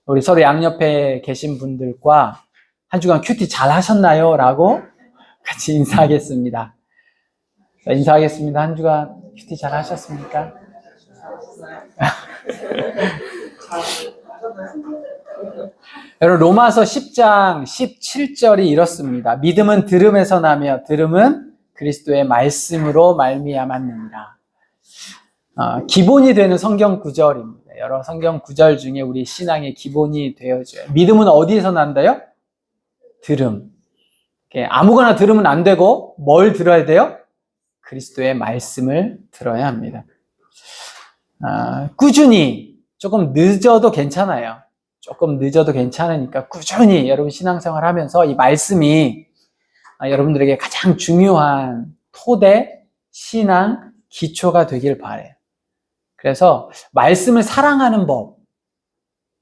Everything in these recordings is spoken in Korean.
우리 서로 양옆에 계신 분들과 한 주간 큐티 잘 하셨나요? 라고 같이 인사하겠습니다. 인사하겠습니다. 한 주간 큐티 잘 하셨습니까? 여러분, 로마서 10장 17절이 이렇습니다. 믿음은 들음에서 나며 들음은 그리스도의 말씀으로 말미암았느니라. 기본이 되는 성경 구절입니다. 여러 성경 구절 중에 우리 신앙의 기본이 되어져요. 믿음은 어디에서 난다요? 들음. 아무거나 들으면 안 되고 뭘 들어야 돼요? 그리스도의 말씀을 들어야 합니다. 꾸준히, 조금 늦어도 괜찮아요. 조금 늦어도 괜찮으니까 꾸준히 여러분 신앙생활 하면서 이 말씀이 여러분들에게 가장 중요한 토대, 신앙, 기초가 되길 바라요. 그래서 말씀을 사랑하는 법,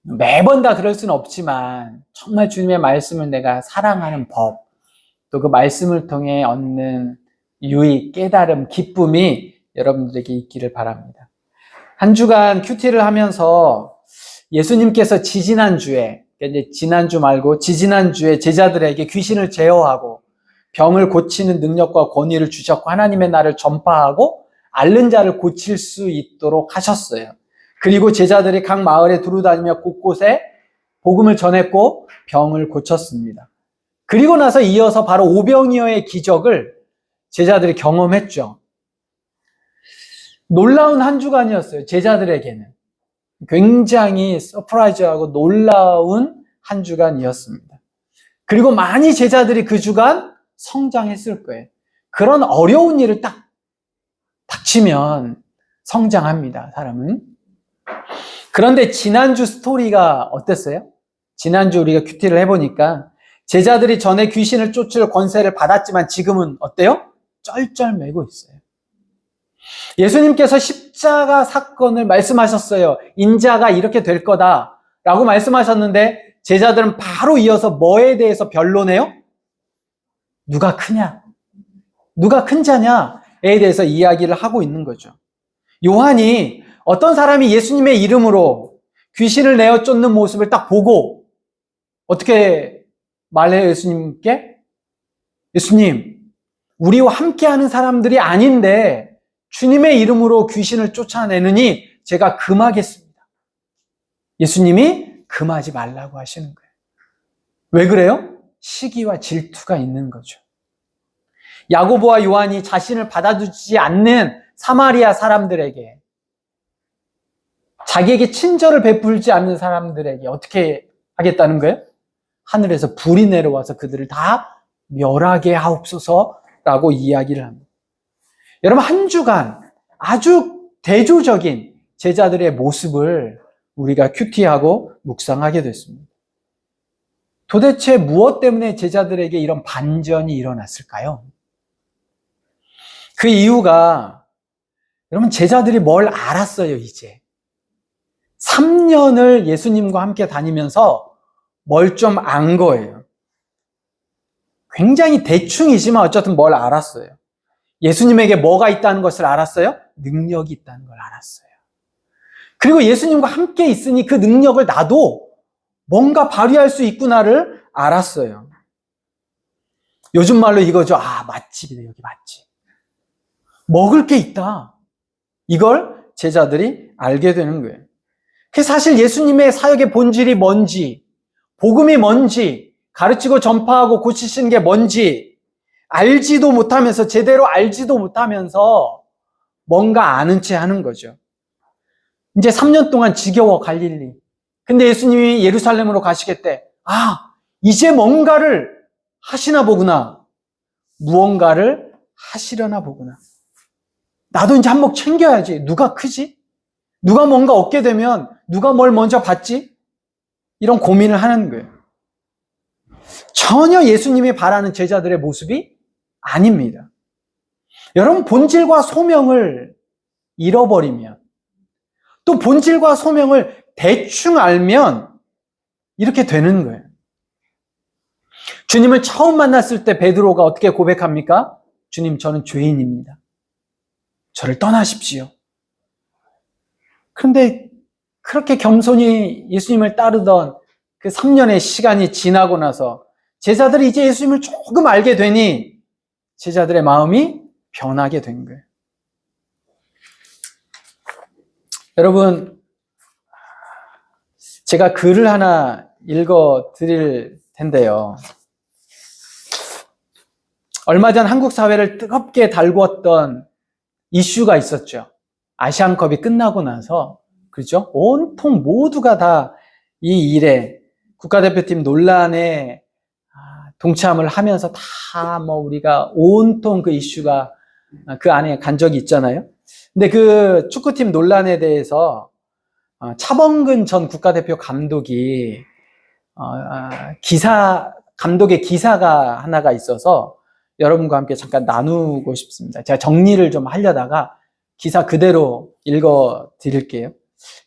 매번 다 그럴 수는 없지만 정말 주님의 말씀을 내가 사랑하는 법, 또 그 말씀을 통해 얻는 유익, 깨달음, 기쁨이 여러분들에게 있기를 바랍니다. 한 주간 큐티를 하면서 예수님께서 지지난주에, 이제 지난주 말고 지지난주에 제자들에게 귀신을 제어하고 병을 고치는 능력과 권위를 주셨고 하나님의 나라를 전파하고 앓는 자를 고칠 수 있도록 하셨어요. 그리고 제자들이 각 마을에 두루다니며 곳곳에 복음을 전했고 병을 고쳤습니다. 그리고 나서 이어서 바로 오병이어의 기적을 제자들이 경험했죠. 놀라운 한 주간이었어요. 제자들에게는 굉장히 서프라이즈하고 놀라운 한 주간이었습니다. 그리고 많이 제자들이 그 주간 성장했을 거예요. 그런 어려운 일을 딱 닥치면 성장합니다, 사람은. 그런데 지난주 스토리가 어땠어요? 지난주 우리가 큐티를 해보니까 제자들이 전에 귀신을 쫓을 권세를 받았지만 지금은 어때요? 쩔쩔매고 있어요. 예수님께서 십자가 사건을 말씀하셨어요. 인자가 이렇게 될 거다라고 말씀하셨는데 제자들은 바로 이어서 뭐에 대해서 변론해요? 누가 크냐? 누가 큰 자냐에 대해서 이야기를 하고 있는 거죠. 요한이 어떤 사람이 예수님의 이름으로 귀신을 내어 쫓는 모습을 딱 보고 어떻게 말해요, 예수님께? 예수님, 우리와 함께하는 사람들이 아닌데 주님의 이름으로 귀신을 쫓아내느니 제가 금하겠습니다. 예수님이 금하지 말라고 하시는 거예요. 왜 그래요? 시기와 질투가 있는 거죠. 야고보와 요한이 자신을 받아주지 않는 사마리아 사람들에게, 자기에게 친절을 베풀지 않는 사람들에게 어떻게 하겠다는 거예요? 하늘에서 불이 내려와서 그들을 다 멸하게 하옵소서라고 이야기를 합니다. 여러분, 한 주간 아주 대조적인 제자들의 모습을 우리가 큐티하고 묵상하게 됐습니다. 도대체 무엇 때문에 제자들에게 이런 반전이 일어났을까요? 그 이유가, 여러분, 제자들이 뭘 알았어요, 이제. 3년을 예수님과 함께 다니면서 뭘 좀 안 거예요. 굉장히 대충이지만 어쨌든 뭘 알았어요. 예수님에게 뭐가 있다는 것을 알았어요? 능력이 있다는 걸 알았어요. 그리고 예수님과 함께 있으니 그 능력을 나도 뭔가 발휘할 수 있구나를 알았어요. 요즘 말로 이거죠. 아, 맛집이네, 여기 맛집. 먹을 게 있다. 이걸 제자들이 알게 되는 거예요. 그래서 사실 예수님의 사역의 본질이 뭔지, 복음이 뭔지, 가르치고 전파하고 고치시는 게 뭔지 알지도 못하면서, 제대로 알지도 못하면서 뭔가 아는 채 하는 거죠. 이제 3년 동안 지겨워, 갈릴리. 근데 예수님이 예루살렘으로 가시겠대. 아, 이제 뭔가를 하시나 보구나. 무언가를 하시려나 보구나. 나도 이제 한몫 챙겨야지. 누가 크지? 누가 뭔가 얻게 되면 누가 뭘 먼저 받지? 이런 고민을 하는 거예요. 전혀 예수님이 바라는 제자들의 모습이 아닙니다. 여러분, 본질과 소명을 잃어버리면, 또 본질과 소명을 대충 알면 이렇게 되는 거예요. 주님을 처음 만났을 때 베드로가 어떻게 고백합니까? 주님, 저는 죄인입니다. 저를 떠나십시오. 그런데 그렇게 겸손히 예수님을 따르던 그 3년의 시간이 지나고 나서 제자들이 이제 예수님을 조금 알게 되니 제자들의 마음이 변하게 된 거예요. 여러분, 제가 글을 하나 읽어 드릴 텐데요. 얼마 전 한국 사회를 뜨겁게 달구었던 이슈가 있었죠. 아시안컵이 끝나고 나서, 그죠? 온통 모두가 다 이 일에, 국가대표팀 논란에 동참을 하면서 다 우리가 온통 그 이슈가 그 안에 간 적이 있잖아요. 근데 그 축구팀 논란에 대해서 차범근 전 국가대표 감독이 감독의 기사가 하나가 있어서 여러분과 함께 잠깐 나누고 싶습니다. 제가 정리를 좀 하려다가 기사 그대로 읽어 드릴게요.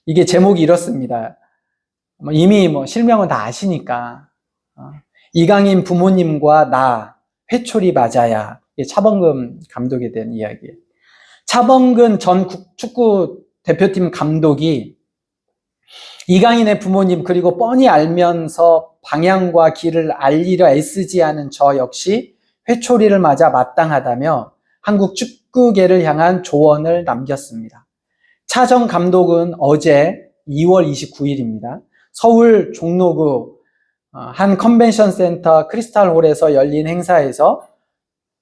이게 제목이 이렇습니다. 이미 실명은 다 아시니까. 이강인 부모님과 나 회초리 맞아야. 차범근 감독에 대한 이야기예요. 차범근 전 축구 대표팀 감독이 이강인의 부모님 그리고 뻔히 알면서 방향과 길을 알리려 애쓰지 않은 저 역시 회초리를 맞아 마땅하다며 한국 축구계를 향한 조언을 남겼습니다. 차 전 감독은 어제 2월 29일입니다. 서울 종로구 한 컨벤션 센터 크리스탈홀에서 열린 행사에서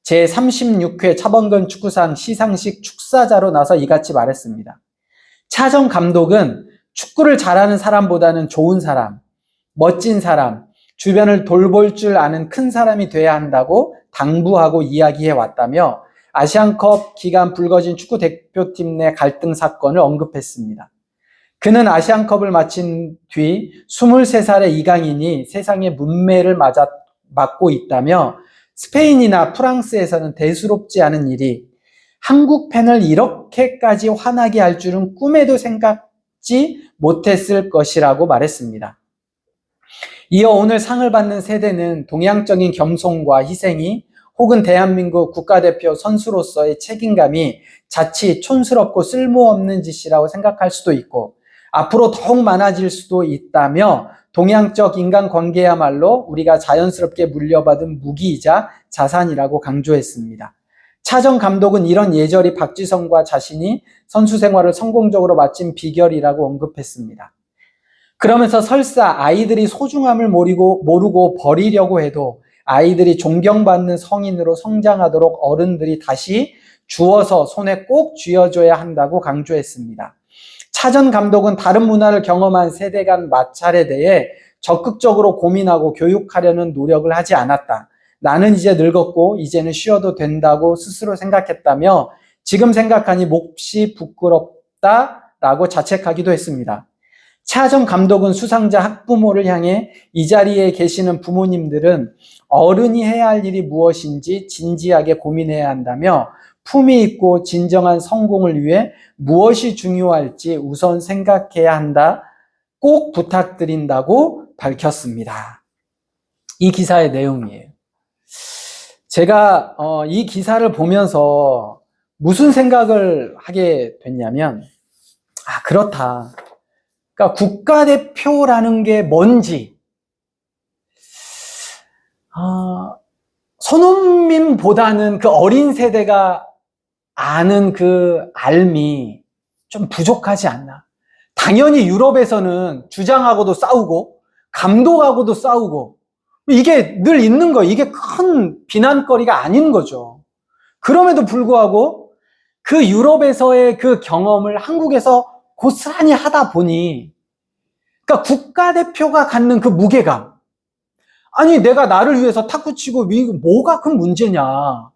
제36회 차범근 축구상 시상식 축사자로 나서 이같이 말했습니다. 차 전 감독은 축구를 잘하는 사람보다는 좋은 사람, 멋진 사람, 주변을 돌볼 줄 아는 큰 사람이 돼야 한다고 당부하고 이야기해 왔다며 아시안컵 기간 불거진 축구 대표팀 내 갈등 사건을 언급했습니다. 그는 아시안컵을 마친 뒤 23살의 이강인이 세상의 문매를 맞고 있다며 스페인이나 프랑스에서는 대수롭지 않은 일이 한국 팬을 이렇게까지 화나게 할 줄은 꿈에도 생각지 못했을 것이라고 말했습니다. 이어 오늘 상을 받는 세대는 동양적인 겸손과 희생이 혹은 대한민국 국가대표 선수로서의 책임감이 자칫 촌스럽고 쓸모없는 짓이라고 생각할 수도 있고 앞으로 더욱 많아질 수도 있다며 동양적 인간관계야말로 우리가 자연스럽게 물려받은 무기이자 자산이라고 강조했습니다. 차 전 감독은 이런 예절이 박지성과 자신이 선수 생활을 성공적으로 마친 비결이라고 언급했습니다. 그러면서 설사 아이들이 소중함을 모르고 버리려고 해도 아이들이 존경받는 성인으로 성장하도록 어른들이 다시 주어서 손에 꼭 쥐어줘야 한다고 강조했습니다. 차 전 감독은 다른 문화를 경험한 세대 간 마찰에 대해 적극적으로 고민하고 교육하려는 노력을 하지 않았다. 나는 이제 늙었고 이제는 쉬어도 된다고 스스로 생각했다며 지금 생각하니 몹시 부끄럽다라고 자책하기도 했습니다. 차 전 감독은 수상자 학부모를 향해 이 자리에 계시는 부모님들은 어른이 해야 할 일이 무엇인지 진지하게 고민해야 한다며 품위 있고 진정한 성공을 위해 무엇이 중요할지 우선 생각해야 한다. 꼭 부탁드린다고 밝혔습니다. 이 기사의 내용이에요. 제가 이 기사를 보면서 무슨 생각을 하게 됐냐면 그렇다. 그러니까 국가대표라는 게 뭔지 손흥민보다는 그 어린 세대가 아는 그 알미 좀 부족하지 않나. 당연히 유럽에서는 주장하고도 싸우고 감독하고도 싸우고 이게 늘 있는 거예요. 이게 큰 비난거리가 아닌 거죠. 그럼에도 불구하고 그 유럽에서의 그 경험을 한국에서 고스란히 하다 보니 그러니까 국가대표가 갖는 그 무게감, 아니 내가 나를 위해서 탁구 치고 뭐가 큰 문제냐.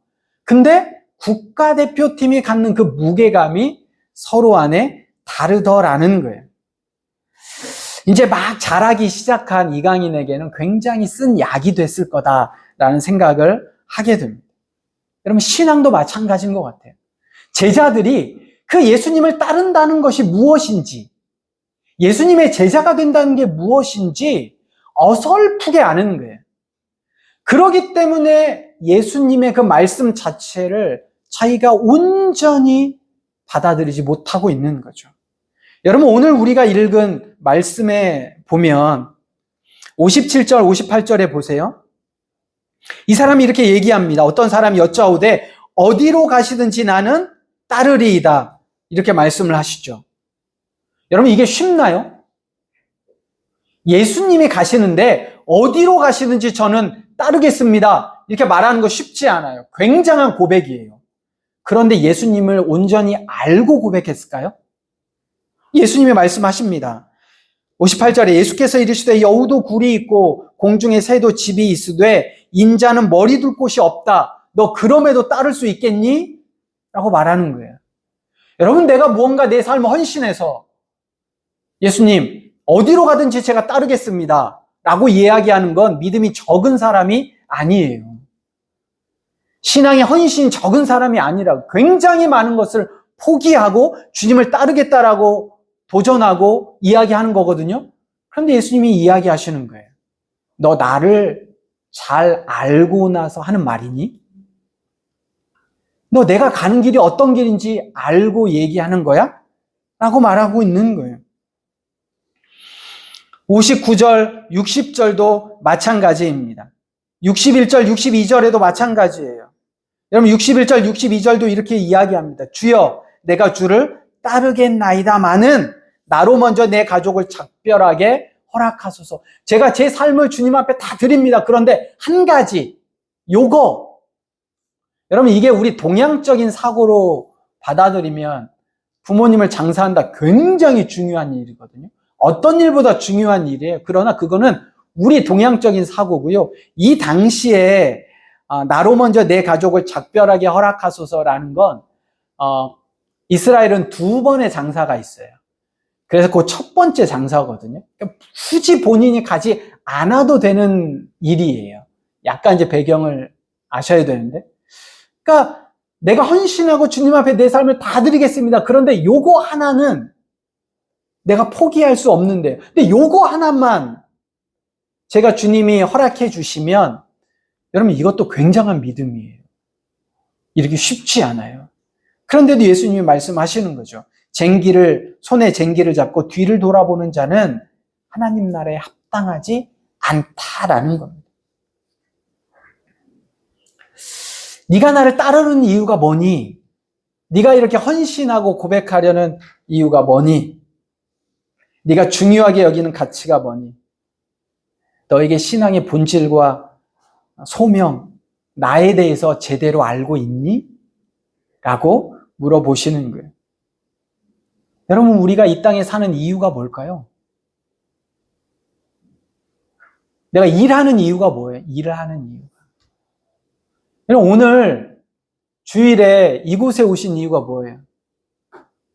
근데 국가대표팀이 갖는 그 무게감이 서로 안에 다르더라는 거예요. 이제 막 자라기 시작한 이강인에게는 굉장히 쓴 약이 됐을 거다라는 생각을 하게 됩니다. 여러분 신앙도 마찬가지인 것 같아요. 제자들이 그 예수님을 따른다는 것이 무엇인지, 예수님의 제자가 된다는 게 무엇인지 어설프게 아는 거예요. 그러기 때문에 예수님의 그 말씀 자체를 자기가 온전히 받아들이지 못하고 있는 거죠. 여러분, 오늘 우리가 읽은 말씀에 보면 57절, 58절에 보세요. 이 사람이 이렇게 얘기합니다. 어떤 사람이 여짜오되 어디로 가시든지 나는 따르리이다. 이렇게 말씀을 하시죠. 여러분, 이게 쉽나요? 예수님이 가시는데 어디로 가시든지 저는 따르겠습니다. 이렇게 말하는 거 쉽지 않아요. 굉장한 고백이에요. 그런데 예수님을 온전히 알고 고백했을까요? 예수님이 말씀하십니다. 58절에 예수께서 이르시되 여우도 굴이 있고 공중에 새도 집이 있으되 인자는 머리 둘 곳이 없다. 너 그럼에도 따를 수 있겠니? 라고 말하는 거예요. 여러분, 내가 무언가 내 삶을 헌신해서 예수님 어디로 가든지 제가 따르겠습니다 라고 이야기하는 건 믿음이 적은 사람이 아니에요. 신앙의 헌신이 적은 사람이 아니라 굉장히 많은 것을 포기하고 주님을 따르겠다라고 도전하고 이야기하는 거거든요. 그런데 예수님이 이야기하시는 거예요. 너 나를 잘 알고 나서 하는 말이니? 너 내가 가는 길이 어떤 길인지 알고 얘기하는 거야? 라고 말하고 있는 거예요. 59절, 60절도 마찬가지입니다. 61절, 62절에도 마찬가지예요. 여러분, 61절, 62절도 이렇게 이야기합니다. 주여, 내가 주를 따르겠나이다마는 나로 먼저 내 가족을 작별하게 허락하소서. 제가 제 삶을 주님 앞에 다 드립니다. 그런데 한 가지, 요거. 여러분, 이게 우리 동양적인 사고로 받아들이면 부모님을 장사한다 굉장히 중요한 일이거든요. 어떤 일보다 중요한 일이에요. 그러나 그거는 우리 동양적인 사고고요. 이 당시에 나로 먼저 내 가족을 작별하게 허락하소서라는 건 이스라엘은 2번의 장사가 있어요. 그래서 그 첫 번째 장사거든요. 그러니까 굳이 본인이 가지 않아도 되는 일이에요. 약간 이제 배경을 아셔야 되는데. 그러니까 내가 헌신하고 주님 앞에 내 삶을 다 드리겠습니다. 그런데 요거 하나는 내가 포기할 수 없는데, 근데 요거 하나만 제가 주님이 허락해 주시면 여러분, 이것도 굉장한 믿음이에요. 이렇게 쉽지 않아요. 그런데도 예수님이 말씀하시는 거죠. 손에 쟁기를 잡고 뒤를 돌아보는 자는 하나님 나라에 합당하지 않다라는 겁니다. 네가 나를 따르는 이유가 뭐니? 네가 이렇게 헌신하고 고백하려는 이유가 뭐니? 네가 중요하게 여기는 가치가 뭐니? 너에게 신앙의 본질과 소명, 나에 대해서 제대로 알고 있니? 라고 물어보시는 거예요. 여러분, 우리가 이 땅에 사는 이유가 뭘까요? 내가 일하는 이유가 뭐예요? 일을 하는 이유가. 여러분, 오늘 주일에 이곳에 오신 이유가 뭐예요?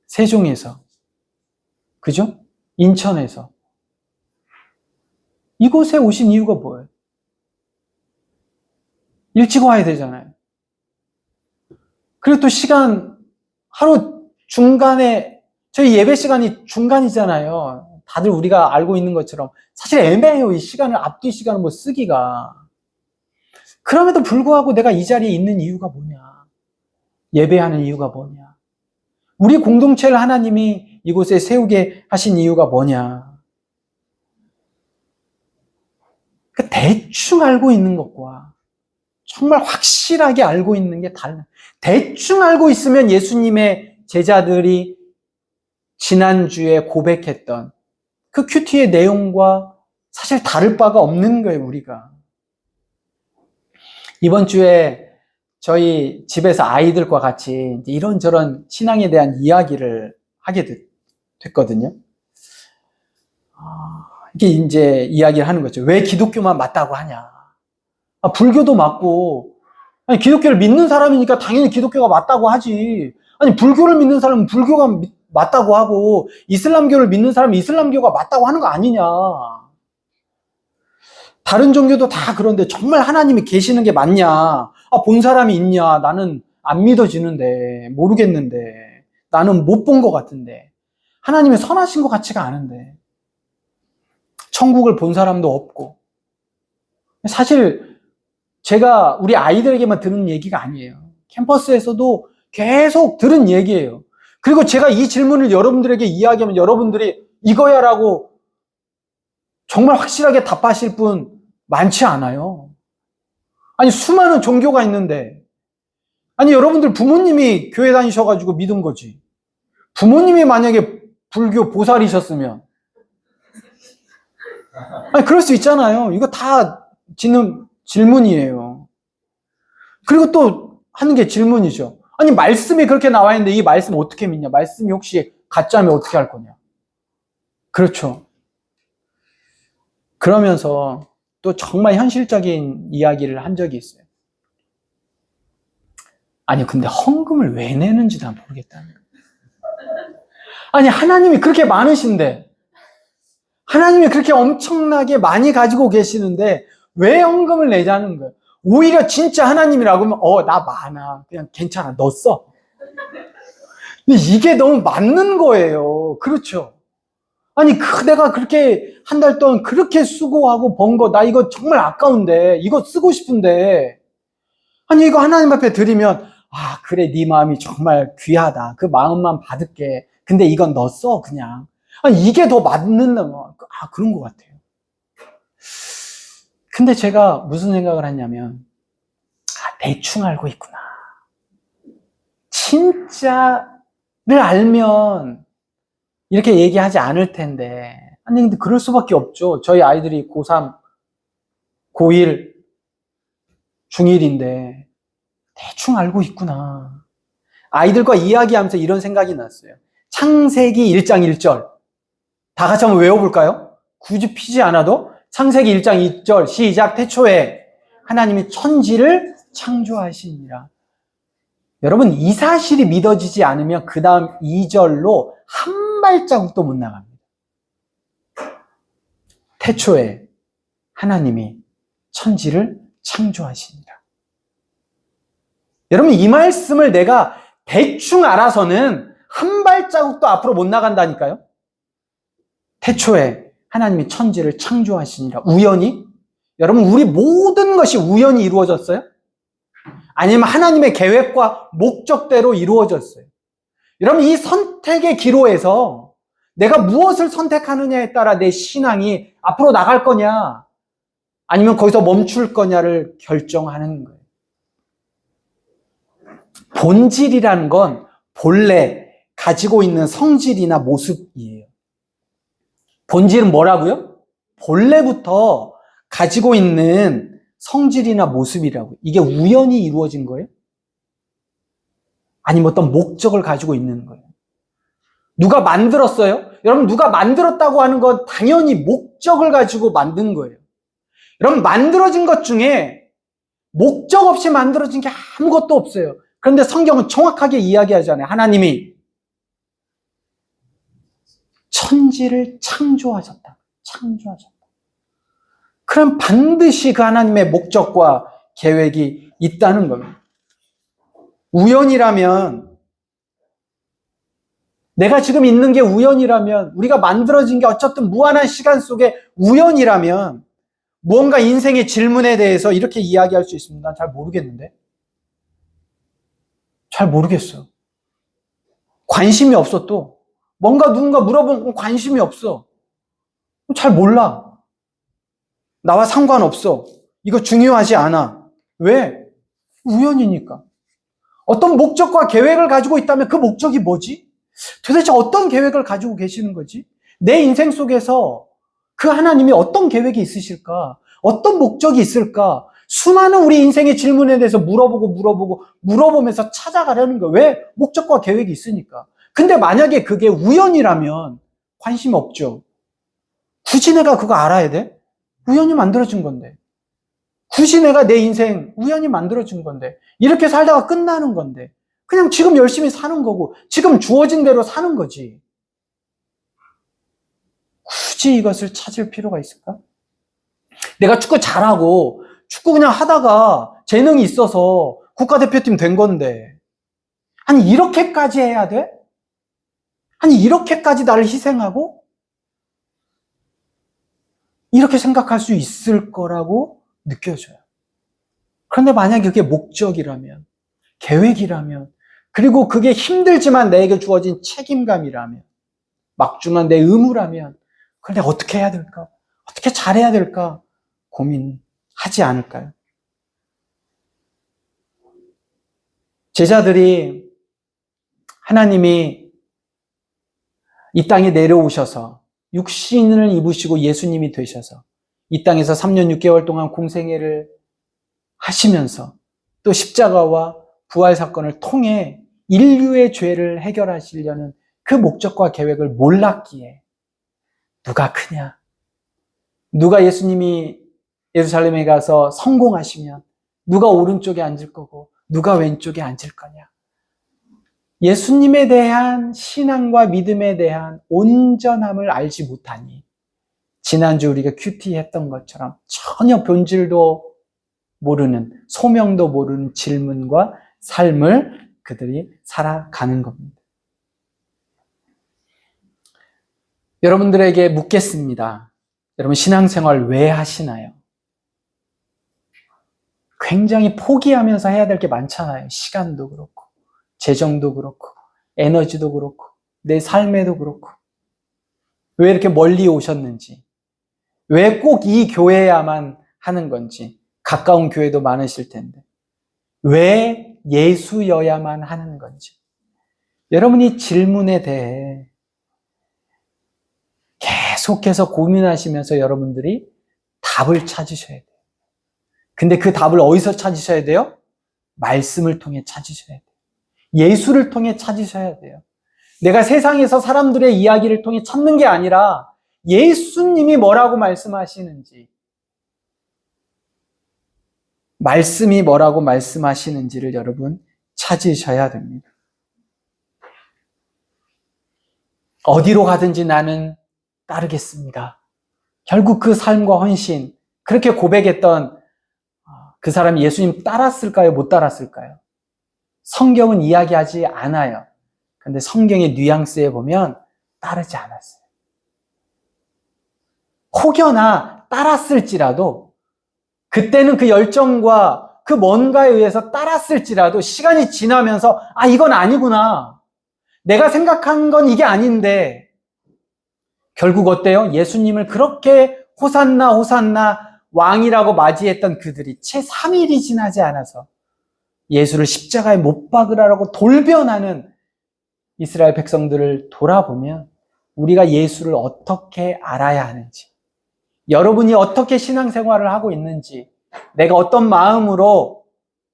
세종에서. 그죠? 인천에서. 이곳에 오신 이유가 뭐예요? 일찍 와야 되잖아요. 그리고 또 하루 중간에, 저희 예배 시간이 중간이잖아요. 다들 우리가 알고 있는 것처럼. 사실 애매해요. 이 시간을, 앞뒤 시간을 쓰기가. 그럼에도 불구하고 내가 이 자리에 있는 이유가 뭐냐? 예배하는 이유가 뭐냐? 우리 공동체를 하나님이 이곳에 세우게 하신 이유가 뭐냐? 대충 알고 있는 것과 정말 확실하게 알고 있는 게 달라요. 대충 알고 있으면 예수님의 제자들이 지난주에 고백했던 그 큐티의 내용과 사실 다를 바가 없는 거예요, 우리가. 이번 주에 저희 집에서 아이들과 같이 이런저런 신앙에 대한 이야기를 하게 됐거든요. 이게 이제 이야기를 하는 거죠. 왜 기독교만 맞다고 하냐? 불교도 맞고, 아니, 기독교를 믿는 사람이니까 당연히 기독교가 맞다고 하지. 아니, 불교를 믿는 사람은 불교가 맞다고 하고, 이슬람교를 믿는 사람은 이슬람교가 맞다고 하는 거 아니냐. 다른 종교도 다 그런데 정말 하나님이 계시는 게 맞냐? 본 사람이 있냐? 나는 안 믿어지는데, 모르겠는데, 나는 못 본 것 같은데, 하나님이 선하신 것 같지가 않은데, 천국을 본 사람도 없고. 사실 제가 우리 아이들에게만 들은 얘기가 아니에요. 캠퍼스에서도 계속 들은 얘기예요. 그리고 제가 이 질문을 여러분들에게 이야기하면 여러분들이 이거야라고 정말 확실하게 답하실 분 많지 않아요. 아니, 수많은 종교가 있는데, 아니, 여러분들 부모님이 교회 다니셔가지고 믿은 거지. 부모님이 만약에 불교 보살이셨으면, 아니, 그럴 수 있잖아요. 이거 다 짓는 질문이에요. 그리고 또 하는 게 질문이죠. 아니, 말씀이 그렇게 나와 있는데 이 말씀 어떻게 믿냐? 말씀이 혹시 가짜면 어떻게 할 거냐? 그렇죠. 그러면서 또 정말 현실적인 이야기를 한 적이 있어요. 아니, 근데 헌금을 왜 내는지 난 모르겠다는 거예요. 아니, 하나님이 그렇게 많으신데, 하나님이 그렇게 엄청나게 많이 가지고 계시는데, 왜 헌금을 내자는 거예요? 오히려 진짜 하나님이라고 하면, 나 많아. 그냥 괜찮아. 너 써. 근데 이게 너무 맞는 거예요. 그렇죠. 아니, 내가 그렇게 한 달 동안 그렇게 수고하고 번 거, 나 이거 정말 아까운데, 이거 쓰고 싶은데, 아니, 이거 하나님 앞에 드리면, 그래, 네 마음이 정말 귀하다. 그 마음만 받을게. 근데 이건 너 써, 그냥. 아니, 이게 더 맞는, 그런 것 같아요. 근데 제가 무슨 생각을 했냐면, 대충 알고 있구나. 진짜를 알면, 이렇게 얘기하지 않을 텐데. 아니, 근데 그럴 수밖에 없죠. 저희 아이들이 고3, 고1, 중1인데, 대충 알고 있구나. 아이들과 이야기하면서 이런 생각이 났어요. 창세기 1장 1절. 다 같이 한번 외워볼까요? 굳이 피지 않아도 창세기 1장 1절 시작. 태초에 하나님이 천지를 창조하시니라. 여러분, 이 사실이 믿어지지 않으면 그 다음 2절로 한 발자국도 못 나갑니다. 태초에 하나님이 천지를 창조하시니라. 여러분, 이 말씀을 내가 대충 알아서는 한 발자국도 앞으로 못 나간다니까요. 태초에 하나님이 천지를 창조하시니라. 우연히? 여러분, 우리 모든 것이 우연히 이루어졌어요? 아니면 하나님의 계획과 목적대로 이루어졌어요? 여러분, 이 선택의 기로에서 내가 무엇을 선택하느냐에 따라 내 신앙이 앞으로 나갈 거냐, 아니면 거기서 멈출 거냐를 결정하는 거예요. 본질이라는 건 본래 가지고 있는 성질이나 모습이에요. 본질은 뭐라고요? 본래부터 가지고 있는 성질이나 모습이라고요. 이게 우연히 이루어진 거예요? 아니면 어떤 목적을 가지고 있는 거예요? 누가 만들었어요? 여러분, 누가 만들었다고 하는 건 당연히 목적을 가지고 만든 거예요. 여러분, 만들어진 것 중에 목적 없이 만들어진 게 아무것도 없어요. 그런데 성경은 정확하게 이야기하잖아요. 하나님이 천지를 창조하셨다. 창조하셨다. 그럼 반드시 그 하나님의 목적과 계획이 있다는 겁니다. 우연이라면, 내가 지금 있는 게 우연이라면, 우리가 만들어진 게 어쨌든 무한한 시간 속에 우연이라면, 무언가 인생의 질문에 대해서 이렇게 이야기할 수 있습니다. 난 잘 모르겠는데. 잘 모르겠어. 관심이 없어 또. 뭔가 누군가 물어보면 관심이 없어. 잘 몰라. 나와 상관없어. 이거 중요하지 않아. 왜? 우연이니까. 어떤 목적과 계획을 가지고 있다면 그 목적이 뭐지? 도대체 어떤 계획을 가지고 계시는 거지? 내 인생 속에서 그 하나님이 어떤 계획이 있으실까? 어떤 목적이 있을까? 수많은 우리 인생의 질문에 대해서 물어보면서 찾아가려는 거예요. 왜? 목적과 계획이 있으니까. 근데 만약에 그게 우연이라면 관심 없죠. 굳이 내가 그거 알아야 돼? 우연히 만들어진 건데. 굳이 내가 내 인생 우연히 만들어진 건데. 이렇게 살다가 끝나는 건데. 그냥 지금 열심히 사는 거고 지금 주어진 대로 사는 거지. 굳이 이것을 찾을 필요가 있을까? 내가 축구 잘하고 축구 그냥 하다가 재능이 있어서 국가대표팀 된 건데 아니 이렇게까지 해야 돼? 아니 이렇게까지 나를 희생하고? 이렇게 생각할 수 있을 거라고 느껴져요. 그런데 만약에 그게 목적이라면, 계획이라면 그리고 그게 힘들지만 나에게 주어진 책임감이라면, 막중한 내 의무라면, 그걸 내가 어떻게 해야 될까? 어떻게 잘해야 될까? 고민하지 않을까요? 제자들이 하나님이 이 땅에 내려오셔서 육신을 입으시고 예수님이 되셔서 이 땅에서 3년 6개월 동안 공생애를 하시면서 또 십자가와 부활 사건을 통해 인류의 죄를 해결하시려는 그 목적과 계획을 몰랐기에 누가 크냐? 누가 예수님이 예루살렘에 가서 성공하시면 누가 오른쪽에 앉을 거고 누가 왼쪽에 앉을 거냐? 예수님에 대한 신앙과 믿음에 대한 온전함을 알지 못하니 지난주 우리가 큐티했던 것처럼 전혀 본질도 모르는, 소명도 모르는 질문과 삶을 그들이 살아가는 겁니다. 여러분들에게 묻겠습니다. 여러분 신앙생활 왜 하시나요? 굉장히 포기하면서 해야 될 게 많잖아요. 시간도 그렇고, 재정도 그렇고, 에너지도 그렇고, 내 삶에도 그렇고. 왜 이렇게 멀리 오셨는지, 왜 꼭 이 교회야만 하는 건지, 가까운 교회도 많으실 텐데, 왜 예수여야만 하는 건지. 여러분 이 질문에 대해 계속해서 고민하시면서 여러분들이 답을 찾으셔야 돼요. 근데 그 답을 어디서 찾으셔야 돼요? 말씀을 통해 찾으셔야 돼요. 예수를 통해 찾으셔야 돼요. 내가 세상에서 사람들의 이야기를 통해 찾는 게 아니라 예수님이 뭐라고 말씀하시는지, 말씀이 뭐라고 말씀하시는지를 여러분 찾으셔야 됩니다. 어디로 가든지 나는 따르겠습니다. 결국 그 삶과 헌신, 그렇게 고백했던 그 사람이 예수님 따랐을까요? 못 따랐을까요? 성경은 이야기하지 않아요. 근데 성경의 뉘앙스에 보면 따르지 않았어요. 혹여나 따랐을지라도 그때는 그 열정과 그 뭔가에 의해서 따랐을지라도 시간이 지나면서 이건 아니구나. 내가 생각한 건 이게 아닌데 결국 어때요? 예수님을 그렇게 호산나 호산나 왕이라고 맞이했던 그들이 채 3일이 지나지 않아서 예수를 십자가에 못 박으라고 돌변하는 이스라엘 백성들을 돌아보면 우리가 예수를 어떻게 알아야 하는지, 여러분이 어떻게 신앙생활을 하고 있는지, 내가 어떤 마음으로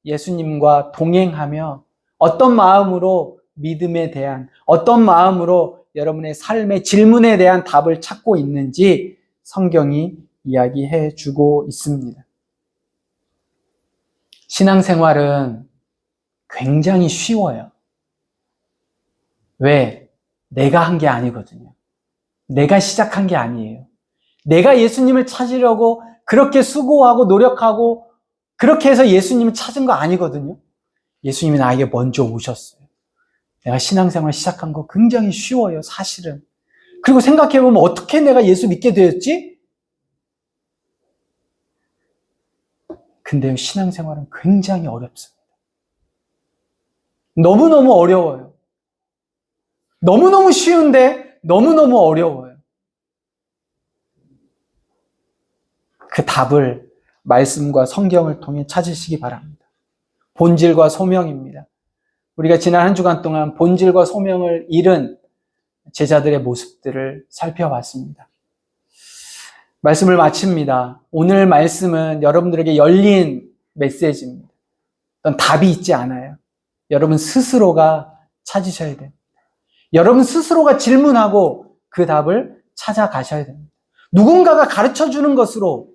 예수님과 동행하며 어떤 마음으로 믿음에 대한, 어떤 마음으로 여러분의 삶의 질문에 대한 답을 찾고 있는지 성경이 이야기해 주고 있습니다. 신앙생활은 굉장히 쉬워요. 왜? 내가 한 게 아니거든요. 내가 시작한 게 아니에요. 내가 예수님을 찾으려고 그렇게 수고하고 노력하고 그렇게 해서 예수님을 찾은 거 아니거든요. 예수님이 나에게 먼저 오셨어요. 내가 신앙생활 시작한 거 굉장히 쉬워요, 사실은. 그리고 생각해보면 어떻게 내가 예수 믿게 되었지? 근데요, 신앙생활은 굉장히 어렵습니다. 너무너무 어려워요. 너무너무 쉬운데 너무너무 어려워요. 그 답을 말씀과 성경을 통해 찾으시기 바랍니다. 본질과 소명입니다. 우리가 지난 한 주간 동안 본질과 소명을 잃은 제자들의 모습들을 살펴봤습니다. 말씀을 마칩니다. 오늘 말씀은 여러분들에게 열린 메시지입니다. 어떤 답이 있지 않아요. 여러분 스스로가 찾으셔야 돼요. 여러분 스스로가 질문하고 그 답을 찾아가셔야 됩니다. 누군가가 가르쳐주는 것으로,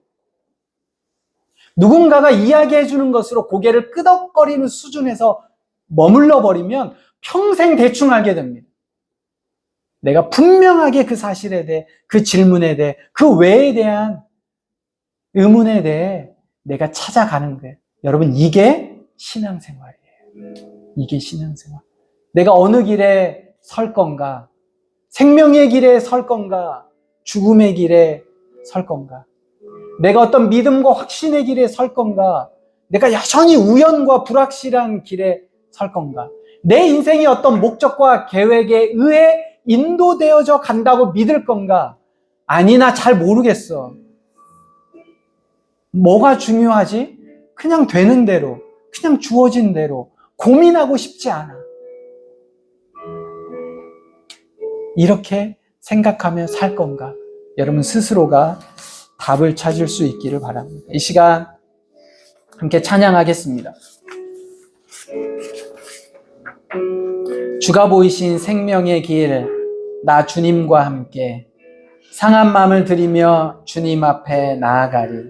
누군가가 이야기해주는 것으로 고개를 끄덕거리는 수준에서 머물러 버리면 평생 대충 알게 됩니다. 내가 분명하게 그 사실에 대해, 그 질문에 대해, 그 외에 대한 의문에 대해 내가 찾아가는 거예요. 여러분, 이게 신앙생활이에요. 이게 신앙생활. 내가 어느 길에 설 건가? 생명의 길에 설 건가? 죽음의 길에 설 건가? 내가 어떤 믿음과 확신의 길에 설 건가? 내가 여전히 우연과 불확실한 길에 설 건가? 내 인생이 어떤 목적과 계획에 의해 인도되어져 간다고 믿을 건가? 아니, 나 잘 모르겠어. 뭐가 중요하지? 그냥 되는 대로, 그냥 주어진 대로 고민하고 싶지 않아. 이렇게 생각하며 살 건가? 여러분 스스로가 답을 찾을 수 있기를 바랍니다. 이 시간 함께 찬양하겠습니다. 주가 보이신 생명의 길, 나 주님과 함께 상한 마음을 들이며 주님 앞에 나아가리.